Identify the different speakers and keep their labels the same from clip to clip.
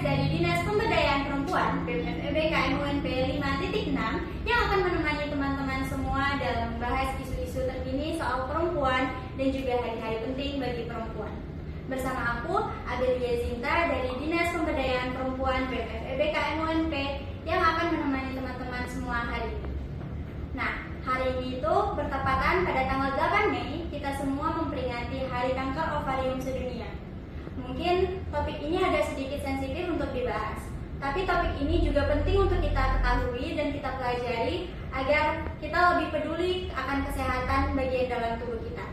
Speaker 1: dari Dinas Pemberdayaan Perempuan BMFEB KMUNP 5.6 yang akan menemani teman-teman semua dalam membahas isu-isu terkini soal perempuan dan juga hari-hari penting bagi perempuan. Bersama aku, Adelia Zinta dari Dinas Pemberdayaan Perempuan BMFEB KMUNP yang akan menemani teman-teman semua hari ini. Nah, hari ini itu bertepatan pada tanggal 8 Mei, kita semua memperingati Hari Kanker Ovarium Sedunia. Mungkin topik ini agak sedikit sensitif untuk dibahas, tapi topik ini juga penting untuk kita ketahui dan kita pelajari agar kita lebih peduli akan kesehatan bagian dalam tubuh kita.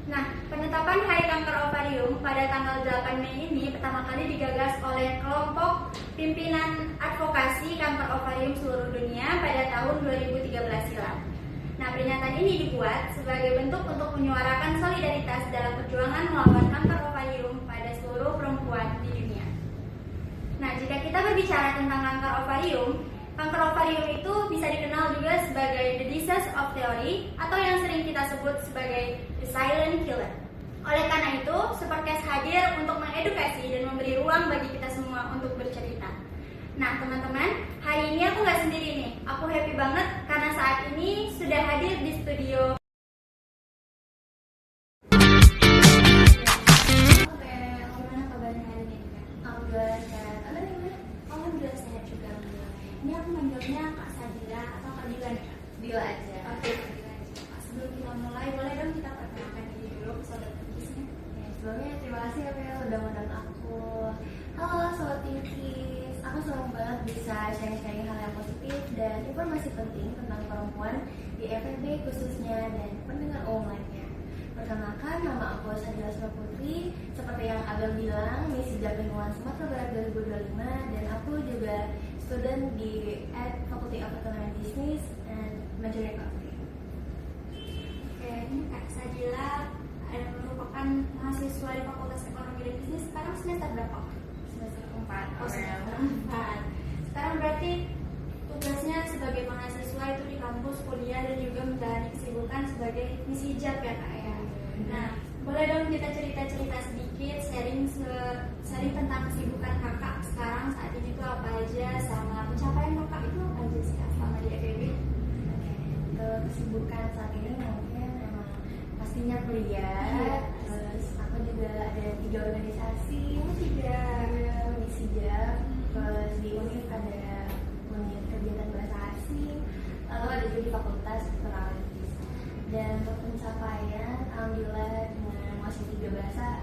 Speaker 1: Nah, penetapan Hari Kanker Ovarium pada tanggal 8 Mei ini pertama kali digagas oleh kelompok pimpinan advokasi kanker ovarium seluruh dunia pada tahun 2013 silam. Nah, peringatan ini dibuat sebagai bentuk untuk menyuarakan solidaritas dalam perjuangan melawan kanker ovarium pada seluruh perempuan di dunia. Nah, jika kita berbicara tentang kanker ovarium itu bisa dikenal juga sebagai the disease of theory atau yang sering kita sebut sebagai the silent killer. Oleh karena itu, Supercast hadir untuk mengedukasi dan memberi ruang bagi kita semua untuk bercerita. Nah, teman-teman, hari ini aku nggak sendiri nih. Aku happy banget karena saat ini sudah hadir di studio. Gimana kabarnya hari ini?
Speaker 2: Alhamdulillah sehat. Ada gimana?
Speaker 1: Alhamdulillah sehat juga. Ini aku manggilnya Kak Sadila atau Kak Dila nih, Kak?
Speaker 2: Dila aja.
Speaker 1: Oke, Kak Dila aja. Kak, sebelum kita mulai, boleh dong kita perkenalkan diri dulu ke Sobat Tinkisnya?
Speaker 2: Ya, sebelumnya terima kasih ya Bel udah ngundang aku. Halo Sobat Tinkis, aku senang banget bisa sharing-sharing hal yang positif dan informasi penting tentang perempuan di FEB khususnya dan pendengar umum lainnya. Perkenalkan, nama aku Sadila Putri. Seperti yang Abel bilang, Miss Hijab Lingkungan Sumatera Barat 2025 dan aku juga student di Faculty of Economic Business and Major Economy.
Speaker 1: Oke, ini Kak Sadila merupakan mahasiswa di Fakultas Ekonomi dan Bisnis. Sekarang semester berapa?
Speaker 2: Semester 4.
Speaker 1: Oh, semester 4. Sekarang berarti tugasnya sebagai mahasiswa itu di kampus kuliah dan juga menjalani kesibukan sebagai Miss Hijab ya Kak ya. Nah, boleh dong kita cerita-cerita sedikit, sharing tentang kesibukan kakak sekarang saat ini tuh apa aja, sama pencapaian kakak itu apa aja sih Kak selama di FEB?
Speaker 2: Oke, untuk kesibukan saat ini mungkin emang pastinya kuliah. Terus aku juga ada 3 organisasi. Miss Hijab. Terus di UNIF ada unit kegiatan bahasa asing. Lalu ada juga di fakultas Perancis. Dan untuk pencapaian, alhamdulillah dengan masih 3 bahasa,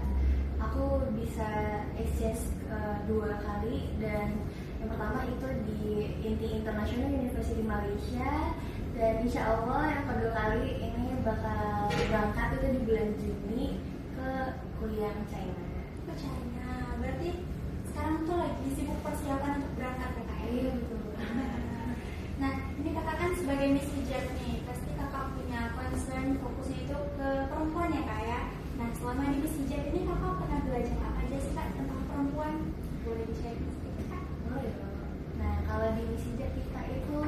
Speaker 2: aku bisa exchange 2 kali. Dan yang pertama itu di INTI International University Malaysia, dan insya Allah yang kedua kali ini bakal berangkat itu di bulan Juni ke kuliah China.
Speaker 1: Ke China, berarti sekarang tuh lagi sibuk persiapan untuk berangkat ke KL.
Speaker 2: Iya betul.
Speaker 1: Nah, ini kakak kan sebagai Miss Hijab nih, pasti kakak punya concern fokusnya itu ke perempuan ya Kak ya. Nah, selama di Miss Hijab ini kakak pernah belajar apa aja sih Kak tentang perempuan? Boleh di-share sedikit Kak?
Speaker 2: Oh iya. Nah, kalau di Miss Hijab kita itu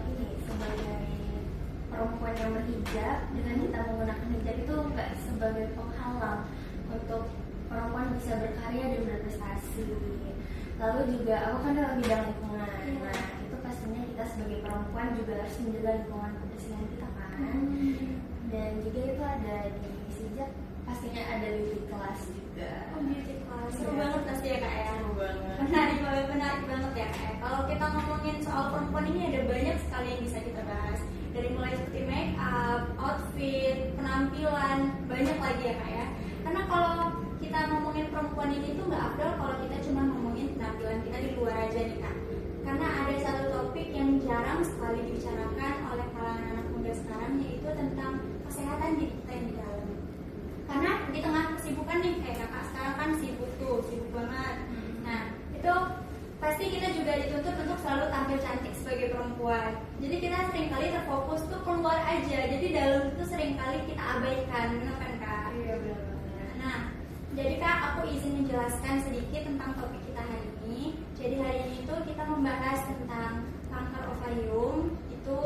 Speaker 2: ini sebagai perempuan yang berhijab, dengan kita menggunakan hijab itu enggak sebagai penghalang untuk perempuan bisa berkarya dan berprestasi. Lalu juga aku kan dalam bidang lingkungan. Nah, itu pastinya kita sebagai perempuan juga harus menjaga lingkungan kebersihan kita kan. Dan juga itu ada di Miss Hijab, pastinya ada beauty class juga.
Speaker 1: Oh, beauty class. Seru
Speaker 2: Iya.
Speaker 1: banget pasti ya Kak ya.
Speaker 2: Seru banget.
Speaker 1: Menarik banget ya Kak ya. Kalau kita ngomongin soal perempuan ini ada banyak sekali yang bisa kita bahas. Dari mulai seperti make up, outfit, penampilan, banyak lagi ya Kak ya. Karena kalau kita ngomongin perempuan ini tuh nggak afdol kalau kita cuma ngomongin penampilan kita di luar aja nih Kak. Karena ada satu topik yang jarang sekali dibicarakan oleh kalangan anak muda sekarang, yaitu tentang kesehatan diri kita yang di dalam. Karena di tengah kesibukan nih kayak kakak sekarang kan sibuk banget. Nah, itu pasti kita juga dituntut untuk selalu tampil cantik sebagai perempuan. Jadi kita seringkali terfokus tuh keluar aja. Jadi dalam itu seringkali kita abaikan, benar kan Kak?
Speaker 2: Iya benar banget.
Speaker 1: Nah, jadi Kak, aku izin menjelaskan sedikit tentang topik kita hari ini. Jadi hari ini tuh kita membahas tentang kanker ovarium, itu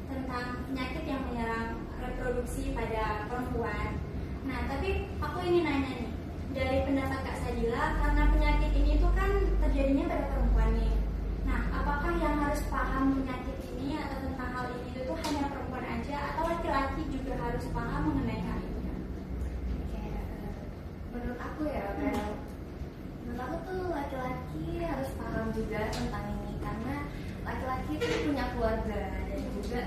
Speaker 1: tentang penyakit yang menyerang reproduksi pada perempuan. Nah, tapi aku ingin nanya nih, dari pendapat Kak Sadila, karena penyakit ini tuh kan kan terjadinya pada perempuan nih. Nah, apakah yang harus paham penyakit ini atau tentang hal ini itu hanya perempuan aja atau laki-laki juga harus paham mengenai hal ini?
Speaker 2: Kayak menurut aku ya, kayak menurut aku tuh laki-laki harus paham juga tentang ini karena laki-laki itu punya keluarga dan juga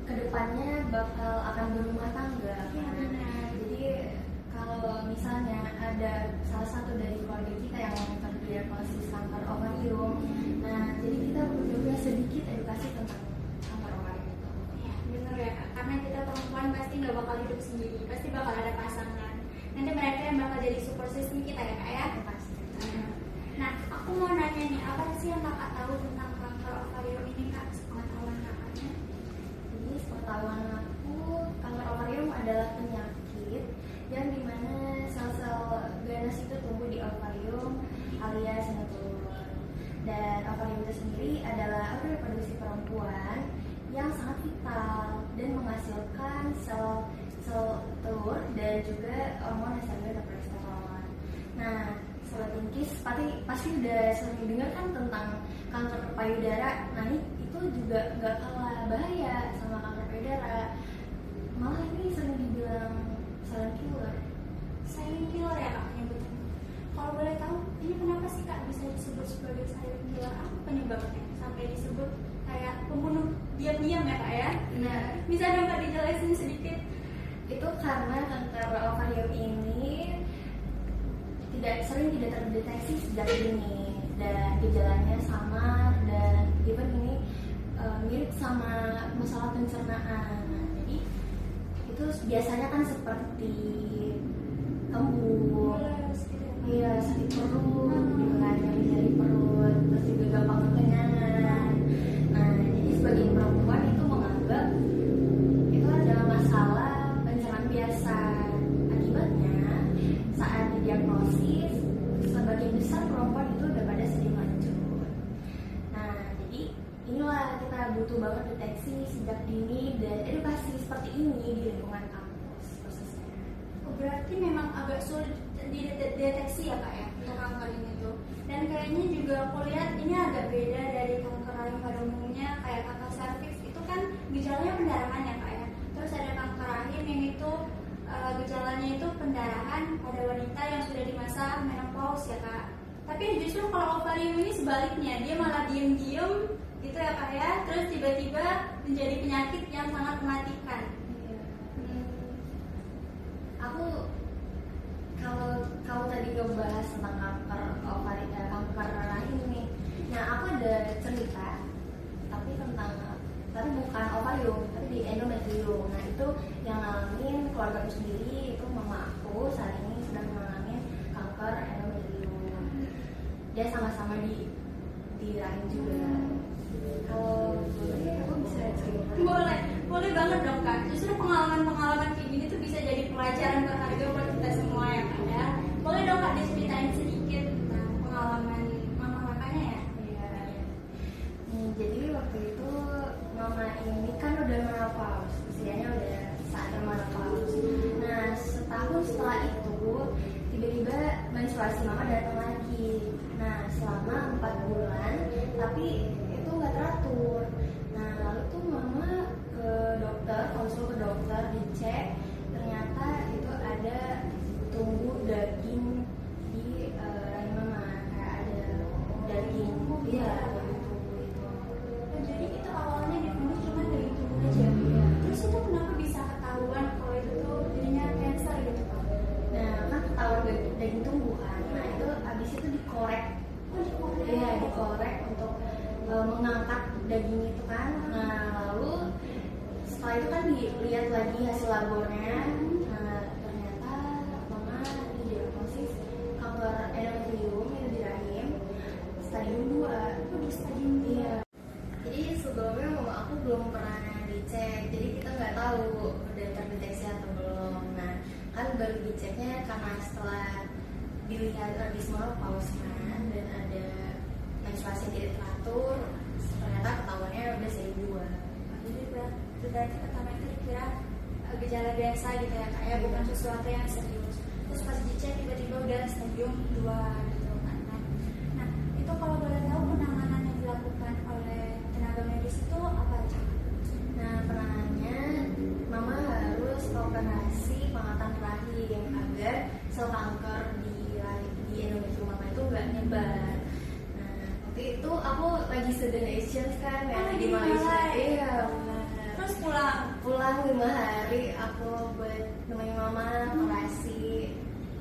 Speaker 2: kedepannya bakal akan berumah tangga.
Speaker 1: Iya, benar.
Speaker 2: Jadi kalau misalnya ada salah satu dari keluarga kita yang terdiagnosis kanker ovarium, nah jadi kita juga sedikit edukasi tentang kanker ovarium itu.
Speaker 1: Ya, benar ya Kak. Karena kita perempuan pasti nggak bakal hidup sendiri, pasti bakal ada pasangan. Nanti mereka yang bakal jadi support system kita ya Kak ya.
Speaker 2: Pasti.
Speaker 1: Nah, aku mau nanya nih, apa sih yang Kakak tahu tentang kanker ovarium ini Kak? Sepengetahuan Kakaknya?
Speaker 2: Jadi sepengetahuan aku, kanker ovarium adalah penyakit yang dimana sel-sel ganas itu tumbuh di ovarium alias yang telur. Dan ovarium itu sendiri adalah organ reproduksi perempuan yang sangat vital dan menghasilkan sel telur dan juga hormon esteroid dan progesteron. Nah, sobat Inkis pasti udah sering dengar kan tentang kanker payudara. Nah, itu juga nggak kalah bahaya sama kanker payudara. Malah ini sering dibilang silent killer.
Speaker 1: Silent killer ya Kak nyebutnya. Kalau boleh tahu, ini kenapa sih Kak bisa disebut sebagai silent killer? Apa penyebabnya sampai disebut kayak pembunuh diam-diam ya Kak ya?
Speaker 2: Nah,
Speaker 1: Bisa dong Kak dijelasin sedikit?
Speaker 2: itu karena kanker ovarium ini sering tidak terdeteksi sejak dini dan gejalanya samar dan even ini mirip sama masalah pencernaan. Nah, jadi itu biasanya kan seperti kembung, iya sakit perut, gitu kan, nyari perut, terus juga gampang kekenyangan. Nah, jadi sebagai perempuan itu menganggap itu adalah masalah pencernaan biasa. Akibatnya saat didiagnosis sebagian besar perempuan itu udah pada sering lanjut. Nah, jadi inilah kita butuh banget deteksi sejak dini dan edukasi seperti ini di lingkungan kampus prosesnya.
Speaker 1: Berarti memang agak sulit dideteksi ya Kak ya untuk kanker ini tuh. Dan kayaknya juga aku lihat ini agak beda dari kanker rahim pada umumnya. Kayak kanker serviks itu kan gejalanya pendarahan ya Kak ya. Terus ada kanker rahim yang itu gejalanya itu pendarahan pada wanita yang sudah di masa menopause ya Kak. Tapi justru kalau ovarium ini sebaliknya, dia malah diem-diem gitu ya Kak ya. Terus tiba-tiba menjadi penyakit yang sangat mematikan.
Speaker 2: Aku kalau tadi ngebahas tentang kanker ovarium, kanker rahim nih. Nah, aku ada cerita tapi bukan ovarium, tapi di endometrium. Nah, itu yang ngalamin keluarga aku sendiri, itu mama aku saat ini sedang mengalami kanker endometrium. Dia sama-sama di rahim juga. Kalau boleh aku bisa cerita.
Speaker 1: Boleh banget dong Kak. Justru pengalaman kayak gini tuh bisa jadi pelajaran berharga buat kita semua ya Kak ya. Boleh dong Kak diceritain sedikit tentang pengalaman mama kakaknya ya?
Speaker 2: Iya. Jadi waktu itu mama ini kan udah menopause, usianya udah saatnya menopause. Nah, setahun setelah itu tiba-tiba menstruasi mama datang lagi. Nah, selama 4 bulan, tapi itu nggak teratur. Nah, lalu tuh mama ke dokter, konsul ke dokter, dicek, ternyata itu ada tumbuh daging di rahim mama, kayak ada daging, iya, daging tumbuh itu.
Speaker 1: Jadi itu awalnya dibunuh cuma dari tubuh aja. Terus itu kenapa bisa ketahuan kalau itu tuh jadinya cancer gitu Pak?
Speaker 2: Nah, kan ketahuan daging tumbuh kan. Nah, itu abis itu dikorek. Iya, dikorek untuk mengangkat daging itu kan. Nah, lalu setelah itu kan dilihat lagi hasil labornya. Nah, ternyata mama didiagnosis kanker endometrium itu di rahim stadium 2.
Speaker 1: Di stadium
Speaker 2: Iya. Jadi sebelumnya mama aku belum pernah dicek, jadi kita nggak tahu udah terdeteksi atau belum. Nah, kan baru diceknya karena setelah dilihat habis menopause kan, dan ada menstruasi tidak teratur, ternyata ketahuannya udah stadium 2.
Speaker 1: Jadi berarti pertama itu dikira gejala biasa gitu ya Kak ya, bukan sesuatu yang serius. Terus pas dicek tiba-tiba udah stadium 2 gitu kan. Nah,
Speaker 2: lagi student exchange kan ya,
Speaker 1: Oh,
Speaker 2: di
Speaker 1: di
Speaker 2: Malaysia.
Speaker 1: Malai.
Speaker 2: Iya benar.
Speaker 1: Terus pulang.
Speaker 2: Pulang 5 hari aku buat nemenin mama operasi,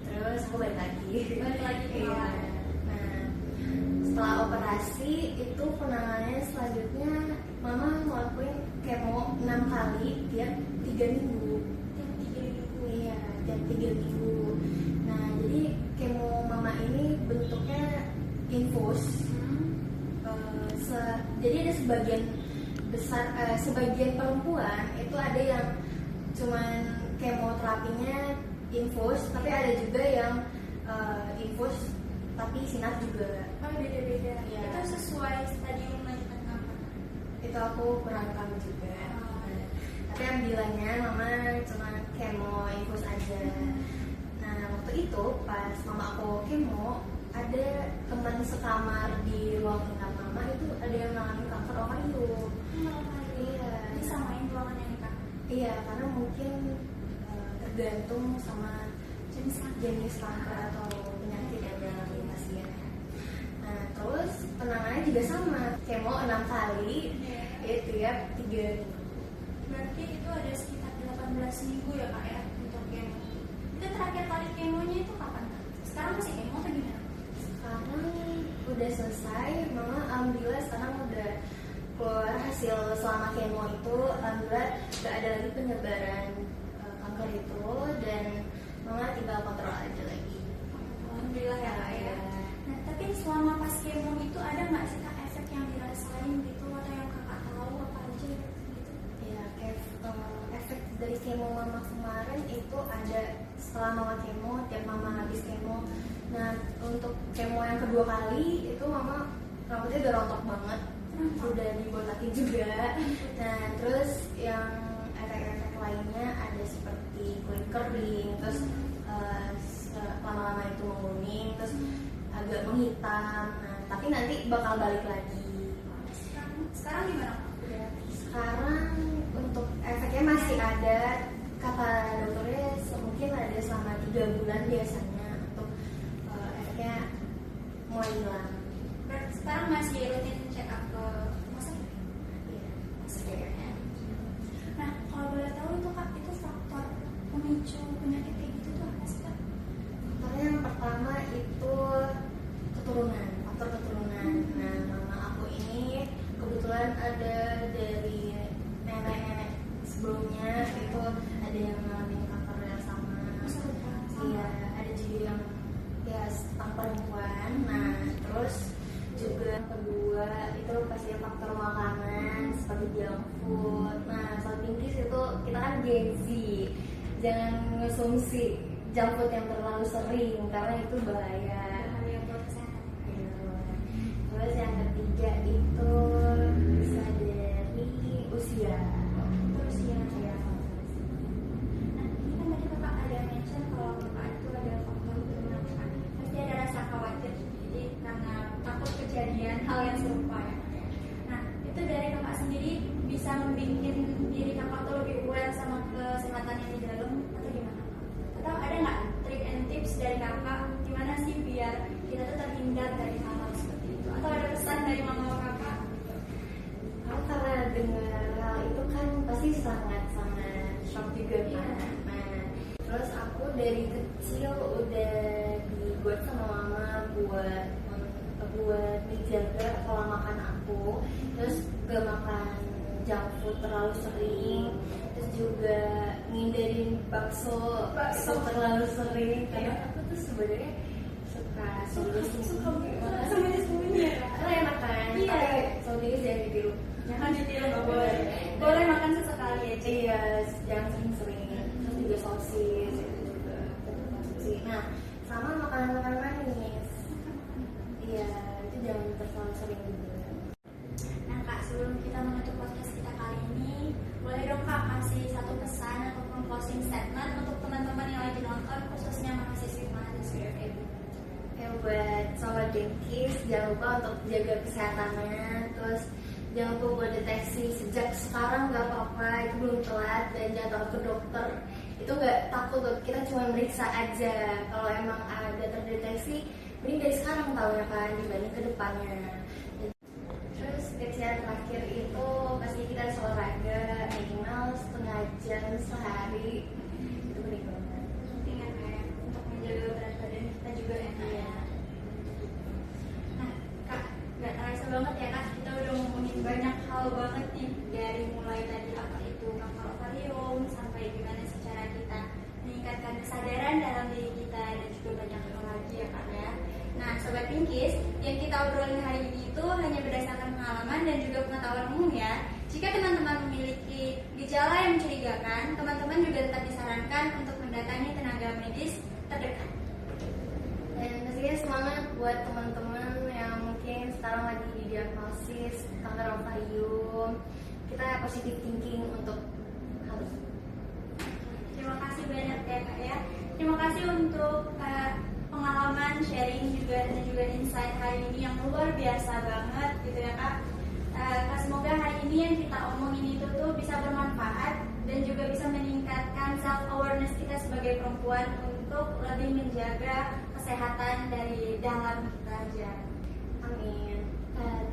Speaker 2: terus aku balik lagi.
Speaker 1: Balik lagi ke
Speaker 2: Iya.
Speaker 1: Malai.
Speaker 2: Nah, setelah operasi itu penanganannya selanjutnya mama ngelakuin kemo 6 kali tiap 3 minggu.
Speaker 1: Tiap 3 minggu.
Speaker 2: Iya, tiap 3 minggu. Nah, jadi kemo mama ini bentuknya infus. Jadi ada sebagian besar, sebagian perempuan itu ada yang cuman kemoterapinya infus, tapi ada juga yang infus tapi sinar juga.
Speaker 1: Oh, beda-beda.
Speaker 2: Iya.
Speaker 1: Itu sesuai stadium lanjutan kanker.
Speaker 2: Itu aku kurang tahu juga. Nah, tapi alhamdulillahnya mama cuma kemo infus aja. Nah, waktu itu pas mama aku kemo, ada teman sekamar di ruang inap mama itu ada yang mengalami kanker ovarium. Iya.
Speaker 1: Disamain ruangan yang nikah.
Speaker 2: Iya, karena mungkin tergantung sama jenis kanker atau penyakit yang dialami pasien. Nah, terus penanganannya juga sama, kemo 6 kali, ya tiap 3 minggu.
Speaker 1: Berarti itu ada sekitar 18 minggu ya kak ya untuk kemo. Itu terakhir kali kemonya itu kapan kak? Sekarang masih kemo atau gimana?
Speaker 2: Sekarang udah selesai, mama alhamdulillah sekarang udah keluar hasil selama kemo itu, alhamdulillah gak ada lagi penyebaran kanker itu, dan mama tinggal kontrol aja lagi.
Speaker 1: Alhamdulillah ya kak ya. Nah tapi selama pas kemo itu ada nggak sih kak efek yang dirasain gitu atau yang kakak tahu apa aja gitu?
Speaker 2: Ya, kayak efek dari kemo mama kemarin itu ada setelah mama kemo, tiap mama habis kemo. Nah, untuk kemo yang kedua kali itu mama rambutnya udah rontok banget, udah dibotakin juga. Nah, terus yang efek-efek lainnya ada seperti kulit kering, terus lama-lama itu menguning, terus agak menghitam. Nah, tapi nanti bakal balik lagi.
Speaker 1: Sekarang gimana kak?
Speaker 2: Sekarang untuk efeknya masih ada, kata dokternya mungkin ada selama 3 bulan biasanya untuk efeknya mulai hilang.
Speaker 1: Berarti sekarang masih rutin check up ke rumah sakit?
Speaker 2: Iya.
Speaker 1: Masih ya. Nah kalau boleh tahu itu kak itu faktor pemicu penyakit kayak gitu tuh apa sih kak?
Speaker 2: Faktornya yang pertama itu keturunan, faktor keturunan. Nah, mama aku ini kebetulan ada dari nenek-nenek sebelumnya itu ada yang mengalami kanker yang sama. Iya, ada juga yang ya tentang perempuan. Nah, terus juga yang kedua itu pasti faktor makanan seperti junk food. Nah, soal tingkis itu kita kan Gen Z, jangan mengonsumsi junk food yang terlalu sering karena itu bahaya.
Speaker 1: Bahaya buat kesehatan.
Speaker 2: Terus yang ketiga itu bisa dari usia.
Speaker 1: Terus ya. Nah ini kan tadi kakak ada mention kalau kakak itu ada faktor keturunan kan pasti ada rasa khawatir jadi karena takut kejadian hal yang serupa ya. Nah itu dari kakak sendiri bisa membikin diri kakak tuh lebih aware sama kesehatan yang di dalam atau gimana? Atau ada nggak trik and tips dari kakak gimana sih biar kita tuh terhindar dari hal-hal seperti itu? Atau ada pesan dari mama kakak?
Speaker 2: Aku karena dengar hal itu kan pasti sangat-sangat shock juga kan. Nah, terus aku dari kecil udah dibuat sama mama buat dijaga pola makan aku, terus gak makan junk food terlalu sering, terus juga ngindarin bakso terlalu sering karena aku tuh sebenarnya suka
Speaker 1: sembunyi ya.
Speaker 2: karena enak kan.
Speaker 1: Iya.
Speaker 2: Soalnya jangan ditiru.
Speaker 1: Jangan ditiru nggak boleh. Boleh makan sesekali aja.
Speaker 2: Iya, jangan sering-sering. Terus juga sosis itu juga konsumsi. Nah, sama makanan-makanan manis. Iya, itu jangan terlalu sering juga.
Speaker 1: Nah kak, sebelum kita menutup podcast kita kali ini, boleh dong kak kasih satu pesan ataupun closing statement untuk teman-teman yang lagi nonton, khususnya mahasiswi FEB.
Speaker 2: Ya, buat sobat Denkis, jangan lupa untuk jaga kesehatannya. Terus jangan lupa buat deteksi sejak sekarang, nggak apa-apa, itu belum telat. Dan jangan takut ke dokter, itu nggak takut, kita cuma meriksa aja. Kalau emang ada terdeteksi, mending dari sekarang tahu ya kan, dibanding ke depannya. Terus
Speaker 1: Sobat Pinkis, yang kita obrolin hari ini itu hanya berdasarkan pengalaman dan juga pengetahuan umum ya. Jika teman-teman memiliki gejala yang mencurigakan, teman-teman juga tetap disarankan untuk mendatangi tenaga medis terdekat.
Speaker 2: Dan pastinya semangat buat teman-teman yang mungkin sekarang lagi didiagnosis kanker ovarium. Kita positive thinking untuk hal tersebut.
Speaker 1: Terima kasih banyak ya Kak ya. Terima kasih untuk pengalaman, sharing juga dan juga insight hari ini yang luar biasa banget gitu ya Kak. Semoga hari ini yang kita omongin itu tuh bisa bermanfaat dan juga bisa meningkatkan self awareness kita sebagai perempuan untuk lebih menjaga kesehatan dari dalam kita aja.
Speaker 2: Amin.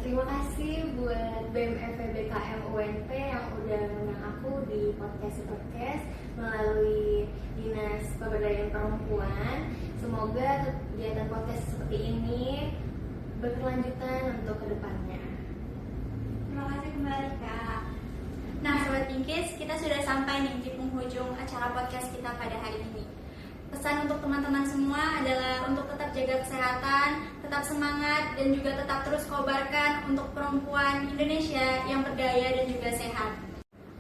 Speaker 2: Terima kasih buat BMFB BKM UNP yang udah ngundang aku di podcast melalui Dinas Pemberdayaan Perempuan. Semoga kegiatan podcast seperti ini berkelanjutan untuk kedepannya.
Speaker 1: Terima kasih kembali Kak. Nah Sobat Pinkis, kita sudah sampai nih di penghujung acara podcast kita pada hari ini. Pesan untuk teman-teman semua adalah untuk tetap jaga kesehatan, tetap semangat, dan juga tetap terus kobarkan untuk perempuan Indonesia yang berdaya dan juga sehat.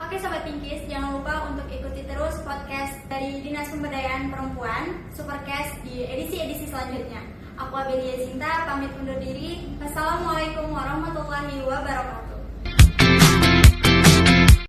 Speaker 1: Oke Sobat Pinkis, jangan lupa untuk ikuti terus podcast dari Dinas Pemberdayaan Perempuan, Supercast di edisi-edisi selanjutnya. Aku Abelia Zinta, pamit undur diri. Wassalamualaikum warahmatullahi wabarakatuh.